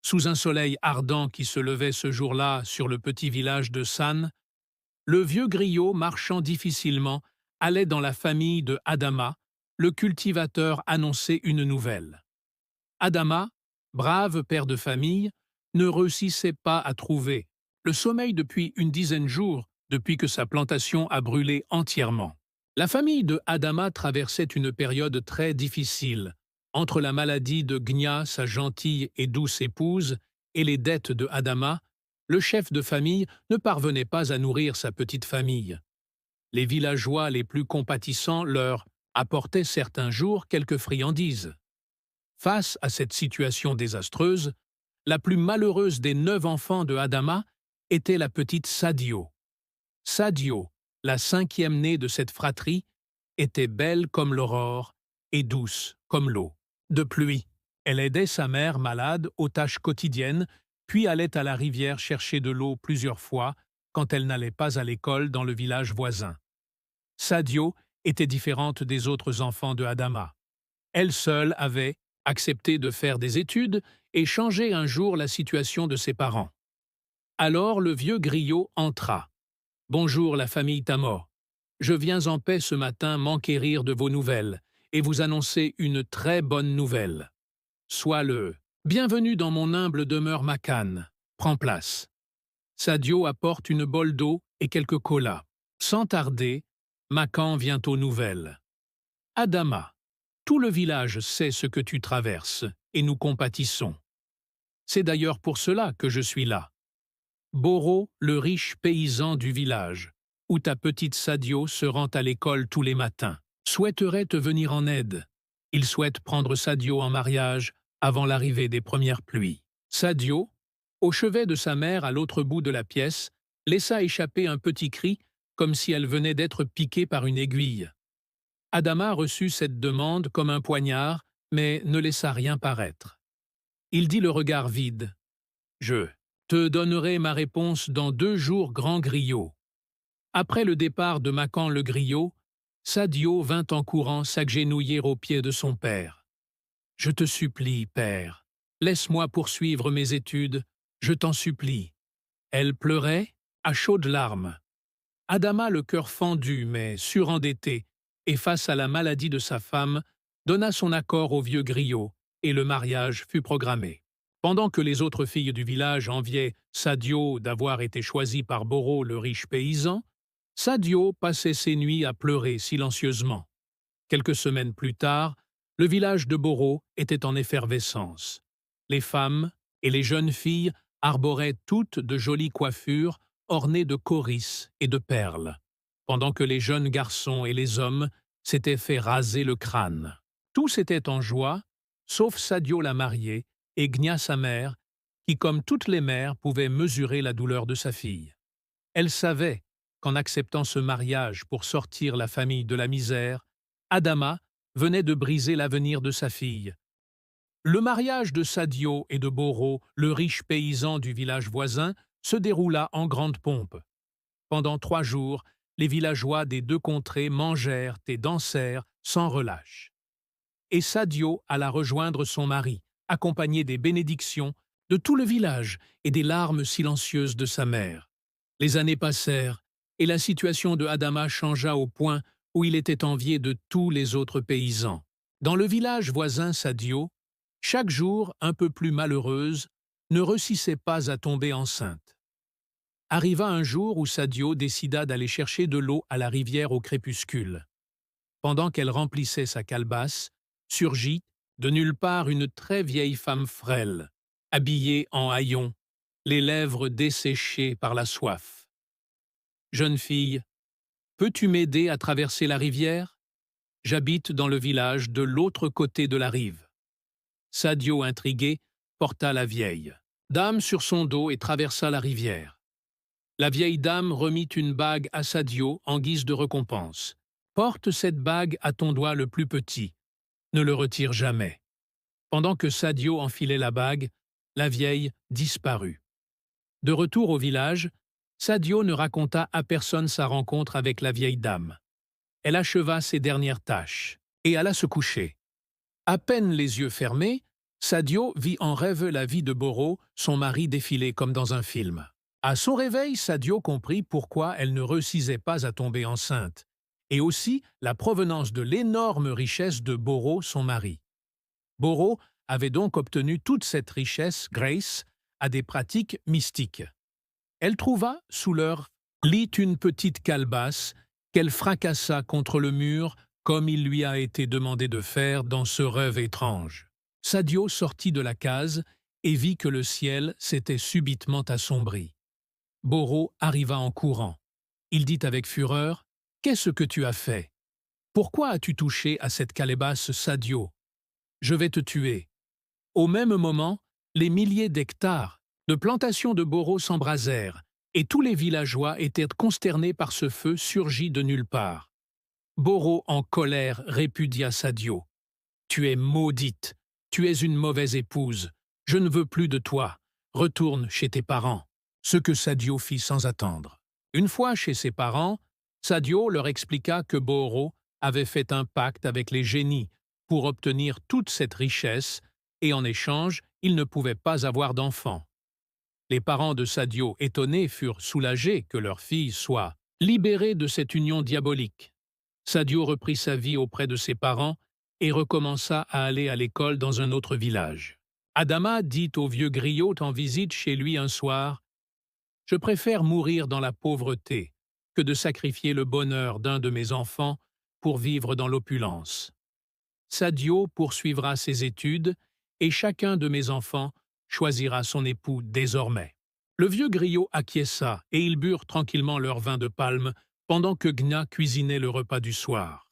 Sous un soleil ardent qui se levait ce jour-là sur le petit village de San, le vieux griot, marchant difficilement, allait dans la famille de Adama. Le cultivateur annonçait une nouvelle. Adama, brave père de famille, ne réussissait pas à trouver le sommeil depuis une dizaine de jours, depuis que sa plantation a brûlé entièrement. La famille de Adama traversait une période très difficile, entre la maladie de Gnia, sa gentille et douce épouse, et les dettes de Adama. Le chef de famille ne parvenait pas à nourrir sa petite famille. Les villageois les plus compatissants leur apportaient certains jours quelques friandises. Face à cette situation désastreuse, la plus malheureuse des 9 enfants de Adama était la petite Sadio. Sadio, la cinquième née de cette fratrie, était belle comme l'aurore et douce comme l'eau de pluie. Elle aidait sa mère malade aux tâches quotidiennes, puis allait à la rivière chercher de l'eau plusieurs fois quand elle n'allait pas à l'école dans le village voisin. Sadio était différente des autres enfants de Adama. Elle seule avait accepté de faire des études et changé un jour la situation de ses parents. Alors le vieux griot entra. « Bonjour la famille Tamor. Je viens en paix ce matin m'enquérir de vos nouvelles et vous annoncer une très bonne nouvelle. Sois le bienvenu dans mon humble demeure Makan. Prends place. » Sadio apporte une bole d'eau et quelques colas. Sans tarder, Makan vient aux nouvelles. « Adama, tout le village sait ce que tu traverses et nous compatissons. C'est d'ailleurs pour cela que je suis là. Boro, le riche paysan du village, où ta petite Sadio se rend à l'école tous les matins, souhaiterait te venir en aide. Il souhaite prendre Sadio en mariage avant l'arrivée des premières pluies. » Sadio, au chevet de sa mère à l'autre bout de la pièce, laissa échapper un petit cri comme si elle venait d'être piquée par une aiguille. Adama reçut cette demande comme un poignard, mais ne laissa rien paraître. Il dit le regard vide. « Je te donnerai ma réponse dans 2 jours, grand griot. » Après le départ de Makan le griot, Sadio vint en courant s'agenouiller aux pieds de son père. « Je te supplie, père, laisse-moi poursuivre mes études, je t'en supplie. » Elle pleurait à chaudes larmes. Adama, le cœur fendu mais surendetté, et face à la maladie de sa femme, donna son accord au vieux griot, et le mariage fut programmé. Pendant que les autres filles du village enviaient Sadio d'avoir été choisie par Boro, le riche paysan, Sadio passait ses nuits à pleurer silencieusement. Quelques semaines plus tard, le village de Boro était en effervescence. Les femmes et les jeunes filles arboraient toutes de jolies coiffures ornées de coris et de perles, pendant que les jeunes garçons et les hommes s'étaient fait raser le crâne. Tous étaient en joie, sauf Sadio la mariée et Gnia sa mère, qui, comme toutes les mères, pouvait mesurer la douleur de sa fille. Elle savait qu'en acceptant ce mariage pour sortir la famille de la misère, Adama venait de briser l'avenir de sa fille. Le mariage de Sadio et de Boro, le riche paysan du village voisin, se déroula en grande pompe. Pendant 3 jours, les villageois des 2 contrées mangèrent et dansèrent sans relâche. Et Sadio alla rejoindre son mari, accompagné des bénédictions de tout le village et des larmes silencieuses de sa mère. Les années passèrent, et la situation de Adama changea au point où il était envié de tous les autres paysans. Dans le village voisin Sadio, chaque jour un peu plus malheureuse, ne réussissait pas à tomber enceinte. Arriva un jour où Sadio décida d'aller chercher de l'eau à la rivière au crépuscule. Pendant qu'elle remplissait sa calebasse, surgit de nulle part une très vieille femme frêle, habillée en haillons, les lèvres desséchées par la soif. « Jeune fille, peux-tu m'aider à traverser la rivière? J'habite dans le village de l'autre côté de la rive. » Sadio, intrigué, porta la vieille dame sur son dos et traversa la rivière. La vieille dame remit une bague à Sadio en guise de récompense. « Porte cette bague à ton doigt le plus petit. Ne le retire jamais. » Pendant que Sadio enfilait la bague, la vieille disparut. De retour au village, Sadio ne raconta à personne sa rencontre avec la vieille dame. Elle acheva ses dernières tâches et alla se coucher. À peine les yeux fermés, Sadio vit en rêve la vie de Boro, son mari défiler comme dans un film. À son réveil, Sadio comprit pourquoi elle ne réussissait pas à tomber enceinte, et aussi la provenance de l'énorme richesse de Boro, son mari. Boro avait donc obtenu toute cette richesse grâce à des pratiques mystiques. Elle trouva sous leur lit une petite calebasse qu'elle fracassa contre le mur comme il lui a été demandé de faire dans ce rêve étrange. Sadio sortit de la case et vit que le ciel s'était subitement assombri. Boro arriva en courant. Il dit avec fureur: « Qu'est-ce que tu as fait? Pourquoi as-tu touché à cette calebasse, Sadio? Je vais te tuer. » Au même moment, les milliers d'hectares de plantations de Boro s'embrasèrent, et tous les villageois étaient consternés par ce feu surgi de nulle part. Boro, en colère, répudia Sadio. « Tu es maudite, tu es une mauvaise épouse, je ne veux plus de toi, retourne chez tes parents. » Ce que Sadio fit sans attendre. Une fois chez ses parents, Sadio leur expliqua que Boro avait fait un pacte avec les génies pour obtenir toute cette richesse, et en échange, il ne pouvait pas avoir d'enfants. Les parents de Sadio, étonnés, furent soulagés que leur fille soit libérée de cette union diabolique. Sadio reprit sa vie auprès de ses parents et recommença à aller à l'école dans un autre village. Adama dit au vieux griot en visite chez lui un soir: « Je préfère mourir dans la pauvreté que de sacrifier le bonheur d'un de mes enfants pour vivre dans l'opulence. Sadio poursuivra ses études et chacun de mes enfants choisira son époux désormais. » Le vieux griot acquiesça et ils burent tranquillement leur vin de palme pendant que Gna cuisinait le repas du soir.